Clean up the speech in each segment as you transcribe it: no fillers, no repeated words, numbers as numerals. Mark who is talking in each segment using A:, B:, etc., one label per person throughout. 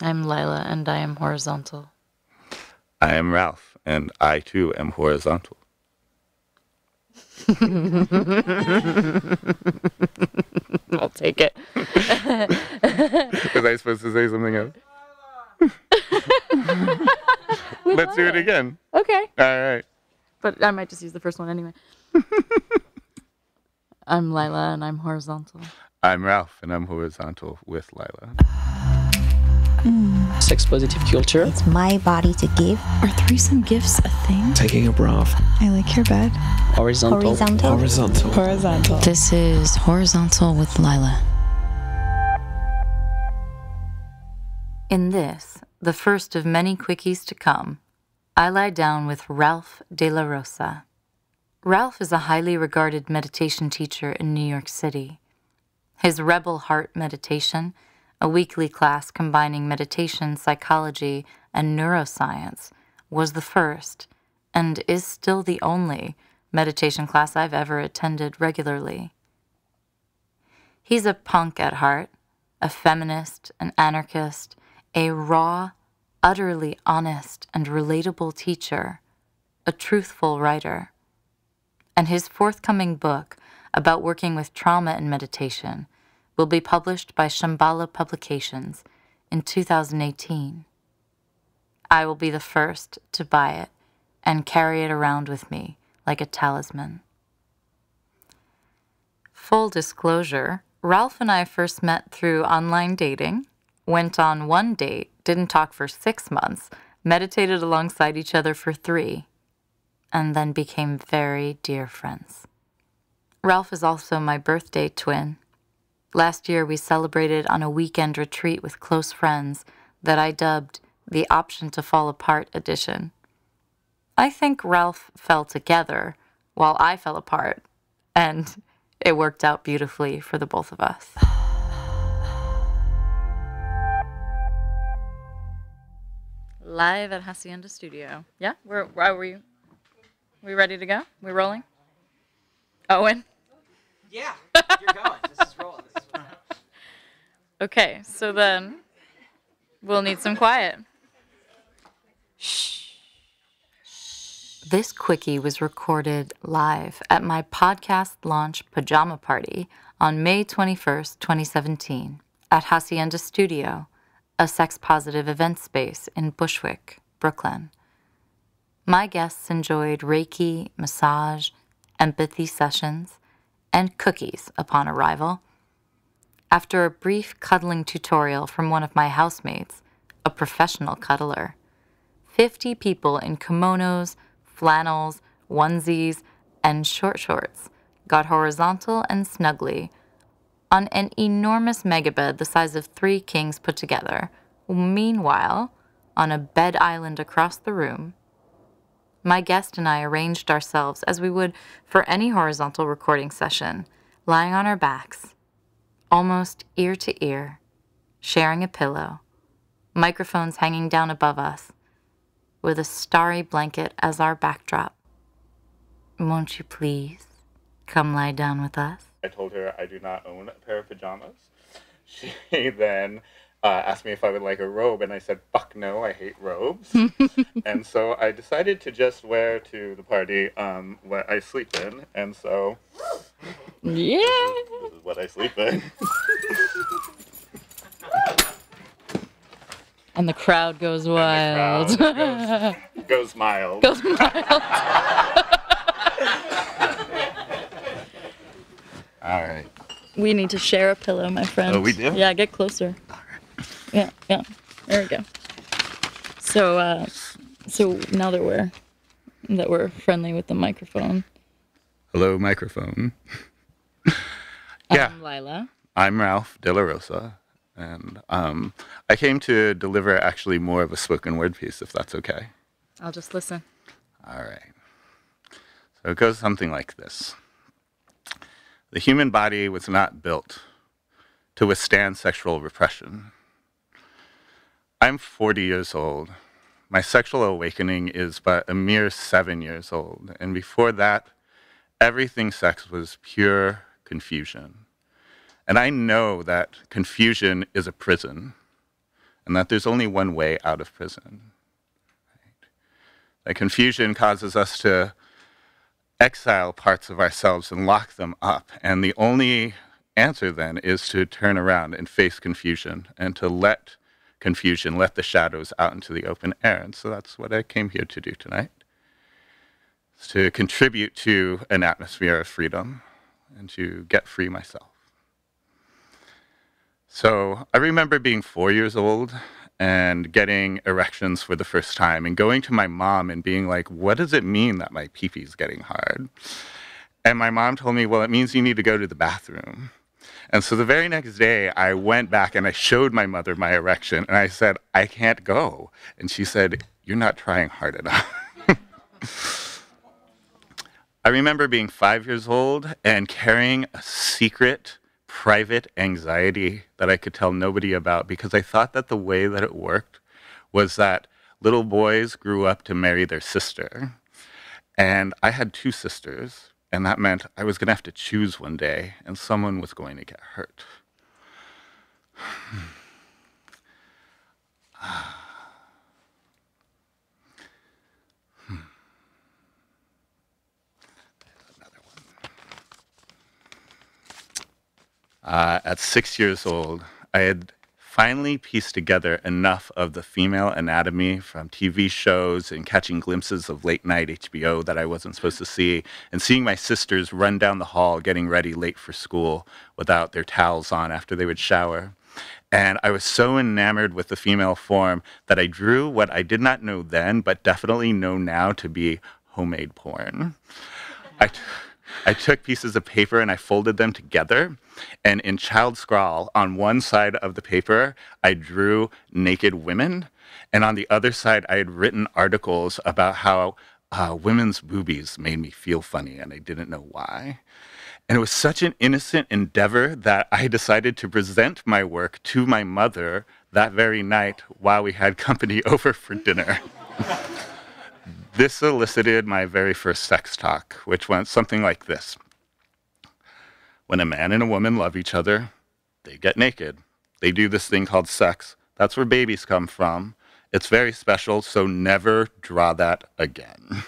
A: I'm Lila, and I am horizontal.
B: I am Ralph, and I too am horizontal.
A: I'll take it.
B: Was I supposed to say something else? Let's do it again.
A: Okay.
B: All right.
A: But I might just use the first one anyway. I'm Lila, and I'm horizontal.
B: I'm Ralph, and I'm horizontal with Lila.
C: Sex positive culture.
D: It's my body to give.
E: Are threesome gifts a thing?
C: Taking a bath.
E: I like your bed.
C: Horizontal.
E: Horizontal.
F: This is Horizontal with Lila.
A: In this, the first of many quickies to come, I lie down with Ralph de la Rosa. Ralph is a highly regarded meditation teacher in New York City. His Rebel Heart Meditation, a weekly class combining meditation, psychology, and neuroscience, was the first, and is still the only, meditation class I've ever attended regularly. He's a punk at heart, a feminist, an anarchist, a raw, utterly honest and relatable teacher, a truthful writer. And his forthcoming book about working with trauma and meditation will be published by Shambhala Publications in 2018. I will be the first to buy it and carry it around with me like a talisman. Full disclosure, Ralph and I first met through online dating, went on one date, didn't talk for 6 months, meditated alongside each other for 3, and then became very dear friends. Ralph is also my birthday twin. Last year, we celebrated on a weekend retreat with close friends that I dubbed the Option to Fall Apart edition. I think Ralph fell together while I fell apart, and it worked out beautifully for the both of us. Live at Hacienda Studio. Yeah? Where were you? We ready to go? We rolling? Owen?
G: Yeah, you're going. This is rolling.
A: Okay, so then we'll need some quiet. Shh. This quickie was recorded live at my podcast launch pajama party on May 21st, 2017 at Hacienda Studio, a sex-positive event space in Bushwick, Brooklyn. My guests enjoyed reiki, massage, empathy sessions, and cookies upon arrival. After a brief cuddling tutorial from one of my housemates, a professional cuddler, 50 people in kimonos, flannels, onesies, and short shorts got horizontal and snuggly on an enormous megabed the size of 3 kings put together. Meanwhile, on a bed island across the room, my guest and I arranged ourselves as we would for any horizontal recording session, lying on our backs, almost ear to ear, sharing a pillow, microphones hanging down above us, with a starry blanket as our backdrop. Won't you please come lie down with us?
B: I told her I do not own a pair of pajamas. She then asked me if I would like a robe, and I said, fuck no, I hate robes. And so I decided to just wear to the party what I sleep in, and so
A: Yeah.
B: this is what I sleep in.
A: And the crowd goes wild.
B: And the crowd goes mild.
A: Goes mild.
B: All right.
A: We need to share a pillow, my friend.
B: Oh, we do?
A: Yeah, get closer. Yeah. There we go. So, so now that we're friendly with the microphone.
B: Hello, microphone. Yeah.
A: I'm Lila.
B: I'm Ralph de la Rosa, and I came to deliver actually more of a spoken word piece, if that's okay.
A: I'll just listen.
B: All right. So it goes something like this. The human body was not built to withstand sexual repression. I'm 40 years old. My sexual awakening is but a mere 7 years old, and before that, everything sex was pure confusion. And I know that confusion is a prison, and that there's only one way out of prison. Right? That confusion causes us to exile parts of ourselves and lock them up, and the only answer then is to turn around and face confusion and to let confusion, let the shadows out into the open air. And so that's what I came here to do tonight, is to contribute to an atmosphere of freedom and to get free myself. So I remember being 4 years old and getting erections for the first time and going to my mom and being like, what does it mean that my pee-pee's getting hard? And my mom told me, well, it means you need to go to the bathroom. And so the very next day, I went back and I showed my mother my erection, and I said, I can't go. And she said, you're not trying hard enough. I remember being 5 years old and carrying a secret, private anxiety that I could tell nobody about, because I thought that the way that it worked was that little boys grew up to marry their sister. And I had 2 sisters. And that meant I was going to have to choose one day, and someone was going to get hurt. Another one. At 6 years old, I had finally pieced together enough of the female anatomy from TV shows and catching glimpses of late-night HBO that I wasn't supposed to see, and seeing my sisters run down the hall getting ready late for school without their towels on after they would shower. And I was so enamored with the female form that I drew what I did not know then, but definitely know now to be homemade porn. I took pieces of paper and I folded them together, and in child scrawl on one side of the paper, I drew naked women, and on the other side, I had written articles about how women's boobies made me feel funny, and I didn't know why. And it was such an innocent endeavor that I decided to present my work to my mother that very night while we had company over for dinner. This elicited my very first sex talk, which went something like this. When a man and a woman love each other, they get naked. They do this thing called sex. That's where babies come from. It's very special, so never draw that again.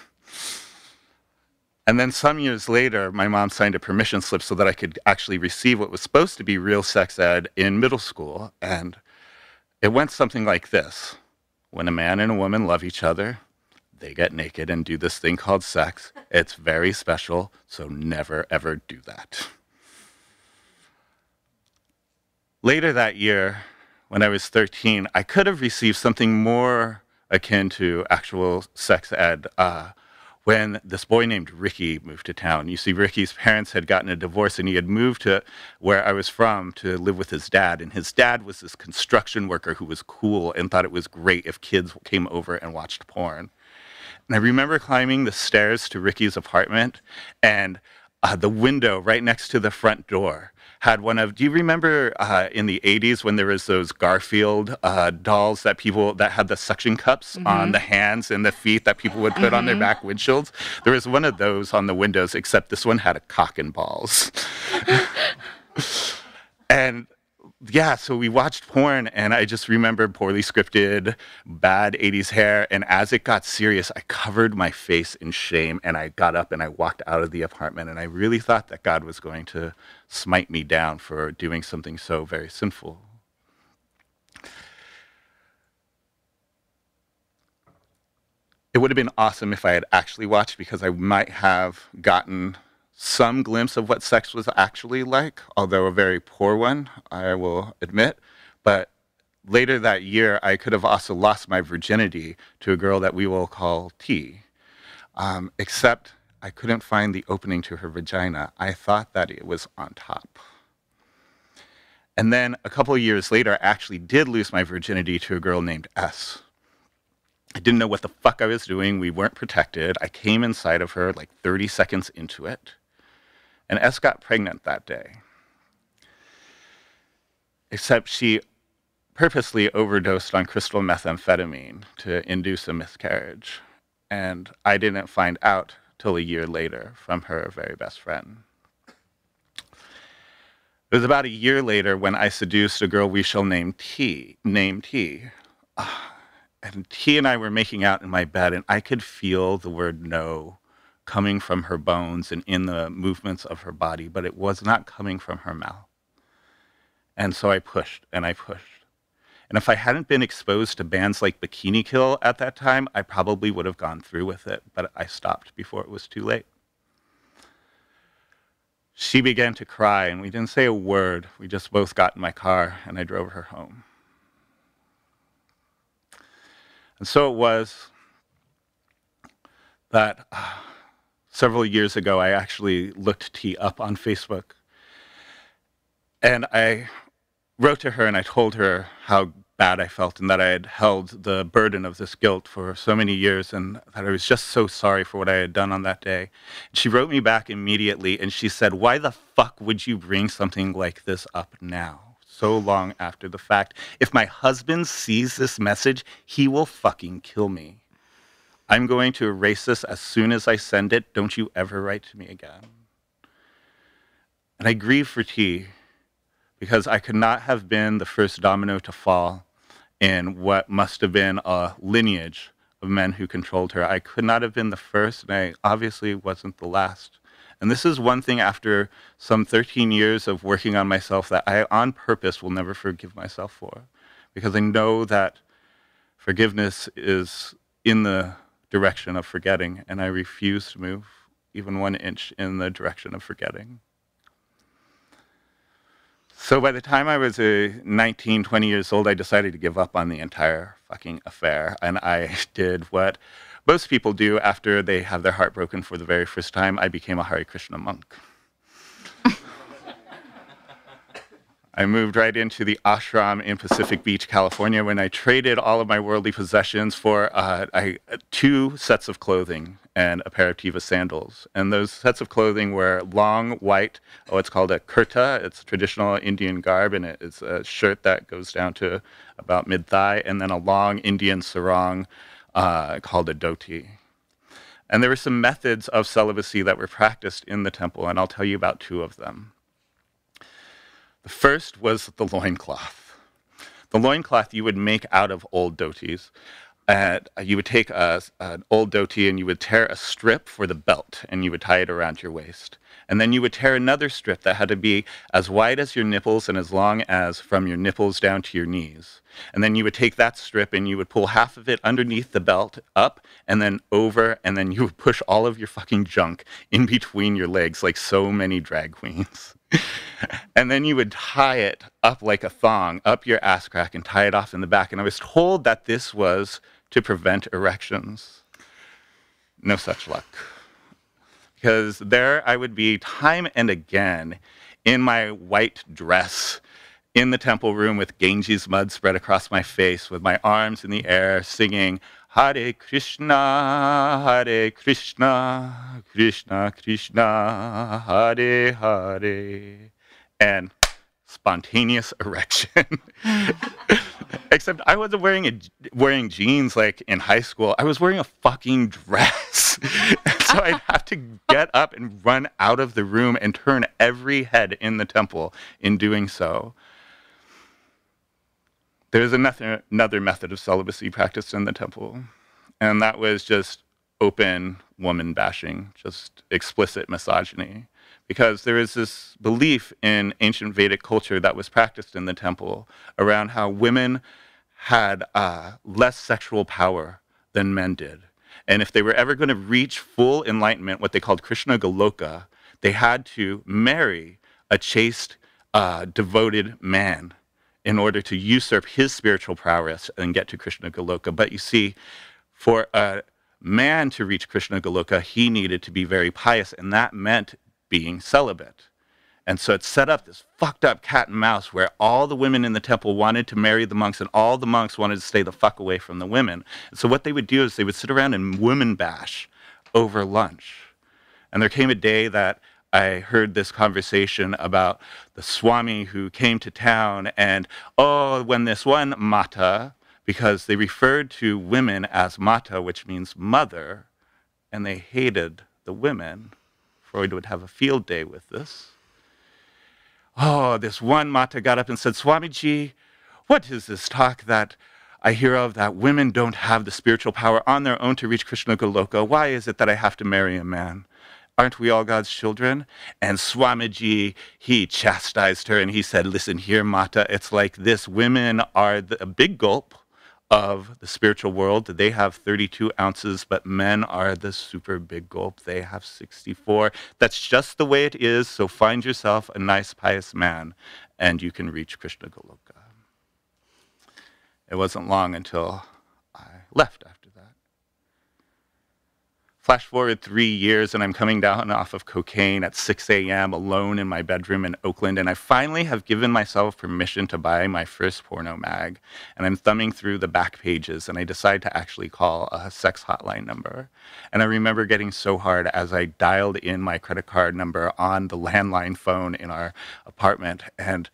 B: And then some years later, my mom signed a permission slip so that I could actually receive what was supposed to be real sex ed in middle school. And it went something like this. When a man and a woman love each other, they get naked and do this thing called sex. It's very special, so never, ever do that. Later that year, when I was 13, I could have received something more akin to actual sex ed when this boy named Ricky moved to town. You see, Ricky's parents had gotten a divorce, and he had moved to where I was from to live with his dad. And his dad was this construction worker who was cool and thought it was great if kids came over and watched porn. And I remember climbing the stairs to Ricky's apartment, and the window right next to the front door had one of, do you remember in the 80s when there was those Garfield dolls that had the suction cups on the hands and the feet that people would put on their back windshields? There was one of those on the windows, except this one had a cock and balls. And yeah, so we watched porn, and I just remember poorly scripted, bad 80s hair, and as it got serious, I covered my face in shame, and I got up and I walked out of the apartment, and I really thought that God was going to smite me down for doing something so very sinful. It would have been awesome if I had actually watched, because I might have gotten some glimpse of what sex was actually like, although a very poor one, I will admit. But later that year, I could have also lost my virginity to a girl that we will call T, except I couldn't find the opening to her vagina. I thought that it was on top. And then a couple of years later, I actually did lose my virginity to a girl named S. I didn't know what the fuck I was doing. We weren't protected. I came inside of her like 30 seconds into it. And S got pregnant that day. Except she purposely overdosed on crystal methamphetamine to induce a miscarriage. And I didn't find out till a year later from her very best friend. It was about a year later when I seduced a girl we shall name T. And T and I were making out in my bed, and I could feel the word no coming from her bones and in the movements of her body, but it was not coming from her mouth. And so I pushed and I pushed. And if I hadn't been exposed to bands like Bikini Kill at that time, I probably would have gone through with it, but I stopped before it was too late. She began to cry, and we didn't say a word. We just both got in my car, and I drove her home. And so it was that several years ago, I actually looked T up on Facebook. And I wrote to her, and I told her how bad I felt and that I had held the burden of this guilt for so many years and that I was just so sorry for what I had done on that day. She wrote me back immediately, and she said, "Why the fuck would you bring something like this up now, so long after the fact? If my husband sees this message, he will fucking kill me. I'm going to erase this as soon as I send it. Don't you ever write to me again." And I grieve for T, because I could not have been the first domino to fall in what must have been a lineage of men who controlled her. I could not have been the first, and I obviously wasn't the last. And this is one thing after some 13 years of working on myself that I, on purpose, will never forgive myself for, because I know that forgiveness is in the direction of forgetting, and I refuse to move even 1 inch in the direction of forgetting. So by the time I was 19, 20 years old, I decided to give up on the entire fucking affair. And I did what most people do after they have their heart broken for the very first time. I became a Hare Krishna monk. I moved right into the ashram in Pacific Beach, California, when I traded all of my worldly possessions for 2 sets of clothing and a pair of Tiva sandals. And those sets of clothing were long white, it's called a kurta. It's traditional Indian garb, and it's a shirt that goes down to about mid-thigh, and then a long Indian sarong called a dhoti. And there were some methods of celibacy that were practiced in the temple, and I'll tell you about 2 of them. The first was the loincloth. The loincloth you would make out of old dhotis. You would take an old dhoti and you would tear a strip for the belt and you would tie it around your waist. And then you would tear another strip that had to be as wide as your nipples and as long as from your nipples down to your knees. And then you would take that strip and you would pull half of it underneath the belt up and then over, and then you would push all of your fucking junk in between your legs like so many drag queens. And then you would tie it up like a thong up your ass crack and tie it off in the back. And I was told that this was to prevent erections. No such luck. Because there I would be time and again in my white dress in the temple room with Ganges mud spread across my face, with my arms in the air, singing Hare Krishna, Krishna Krishna, Hare Hare, and spontaneous erection. Except I wasn't wearing jeans like in high school. I was wearing a fucking dress. So I'd have to get up and run out of the room and turn every head in the temple in doing so. There's another method of celibacy practiced in the temple, and that was just open woman bashing, just explicit misogyny. Because there is this belief in ancient Vedic culture that was practiced in the temple around how women had less sexual power than men did. And if they were ever going to reach full enlightenment, what they called Krishna Goloka, they had to marry a chaste, devoted man in order to usurp his spiritual prowess and get to Krishna Goloka. But you see, for a man to reach Krishna Goloka, he needed to be very pious, and that meant being celibate. And so it set up this fucked up cat and mouse where all the women in the temple wanted to marry the monks and all the monks wanted to stay the fuck away from the women. And so what they would do is they would sit around and women bash over lunch. And there came a day that I heard this conversation about the Swami who came to town and, when this one mata, because they referred to women as mata, which means mother, and they hated the women. Freud would have a field day with this. Oh, this one Mata got up and said, Swamiji, what is this talk that I hear of that women don't have the spiritual power on their own to reach Krishna Goloka? Why is it that I have to marry a man? Aren't we all God's children? And Swamiji, he chastised her and he said, listen here, Mata, it's like this. Women are a big gulp of the spiritual world. They have 32 ounces, but men are the super big gulp. They have 64. That's just the way it is. So find yourself a nice, pious man, and you can reach Krishna Goloka. It wasn't long until I left after that. Flash forward 3 years, and I'm coming down off of cocaine at 6 a.m. alone in my bedroom in Oakland, and I finally have given myself permission to buy my first porno mag. And I'm thumbing through the back pages, and I decide to actually call a sex hotline number. And I remember getting so hard as I dialed in my credit card number on the landline phone in our apartment, and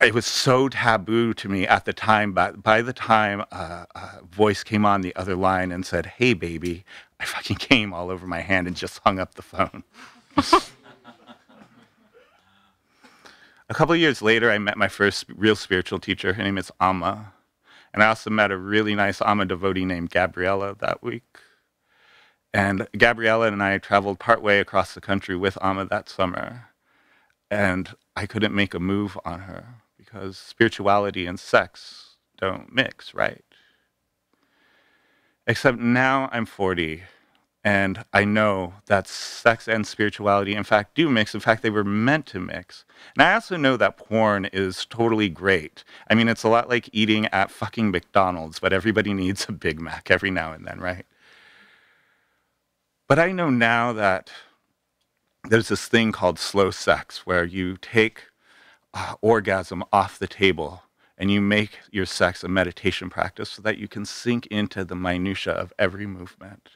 B: it was so taboo to me at the time, but by the time a voice came on the other line and said, hey, baby, I fucking came all over my hand and just hung up the phone. A couple of years later, I met my first real spiritual teacher. Her name is Amma. And I also met a really nice Amma devotee named Gabriella that week. And Gabriella and I traveled partway across the country with Amma that summer. And I couldn't make a move on her because spirituality and sex don't mix, right? Except now I'm 40, and I know that sex and spirituality, in fact, do mix. In fact, they were meant to mix. And I also know that porn is totally great. I mean, it's a lot like eating at fucking McDonald's, but everybody needs a Big Mac every now and then, right? But I know now that there's this thing called slow sex, where you take orgasm off the table and you make your sex a meditation practice so that you can sink into the minutia of every movement.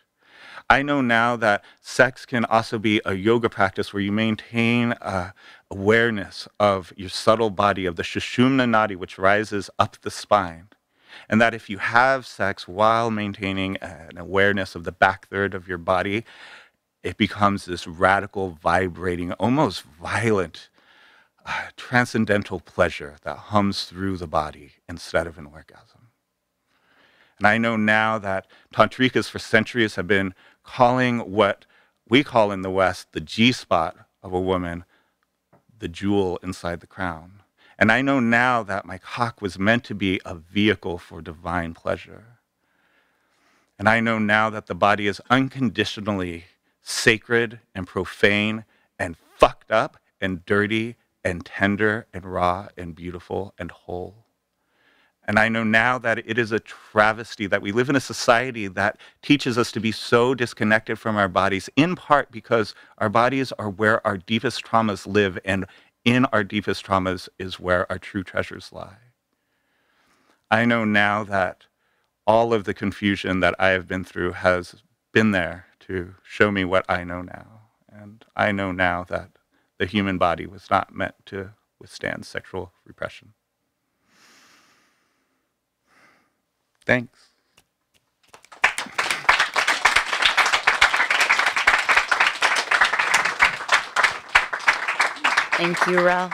B: I know now that sex can also be a yoga practice where you maintain awareness of your subtle body, of the Sushumna Nadi, which rises up the spine. And that if you have sex while maintaining an awareness of the back third of your body, it becomes this radical, vibrating, almost violent, transcendental pleasure that hums through the body instead of an orgasm. And I know now that tantrikas for centuries have been calling what we call in the West the G-spot of a woman, the jewel inside the crown. And I know now that my cock was meant to be a vehicle for divine pleasure. And I know now that the body is unconditionally sacred and profane and fucked up and dirty and tender and raw and beautiful and whole. And I know now that it is a travesty that we live in a society that teaches us to be so disconnected from our bodies, in part because our bodies are where our deepest traumas live, and in our deepest traumas is where our true treasures lie. I know now that all of the confusion that I have been through has been there to show me what I know now. And I know now that the human body was not meant to withstand sexual repression. Thanks.
A: Thank you, Ralph.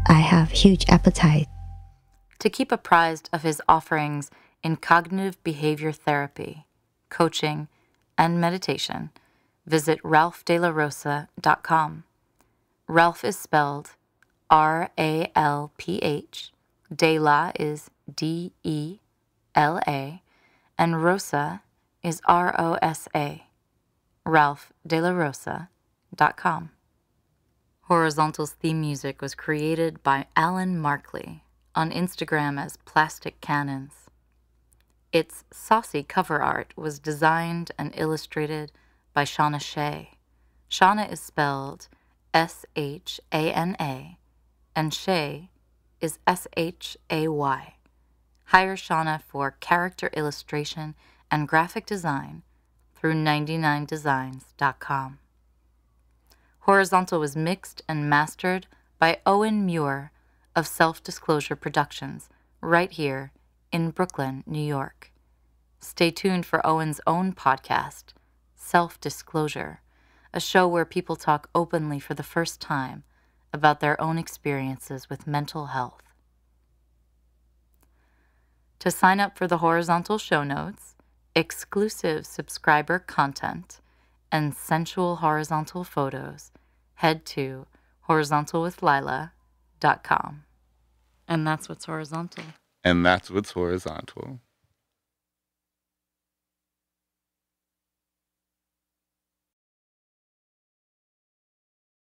D: I have huge appetite.
A: To keep apprised of his offerings in cognitive behavior therapy, coaching, and meditation, visit ralphdelarosa.com. Ralph is spelled R-A-L-P-H, De La is D-E-L-A, and Rosa is R-O-S-A. ralphdelarosa.com. Horizontal's theme music was created by Alan Markley, on Instagram as Plastic Cannons. Its saucy cover art was designed and illustrated by Shauna Shea. Shauna is spelled S-H-A-N-A, and Shea is S-H-A-Y. Hire Shauna for character illustration and graphic design through 99designs.com. Horizontal was mixed and mastered by Owen Muir of Self-Disclosure Productions, right here in Brooklyn, New York. Stay tuned for Owen's own podcast, Self-Disclosure, a show where people talk openly for the first time about their own experiences with mental health. To sign up for the horizontal show notes, exclusive subscriber content, and sensual horizontal photos, head to horizontalwithlila.com. And that's what's horizontal.
B: And that's what's horizontal.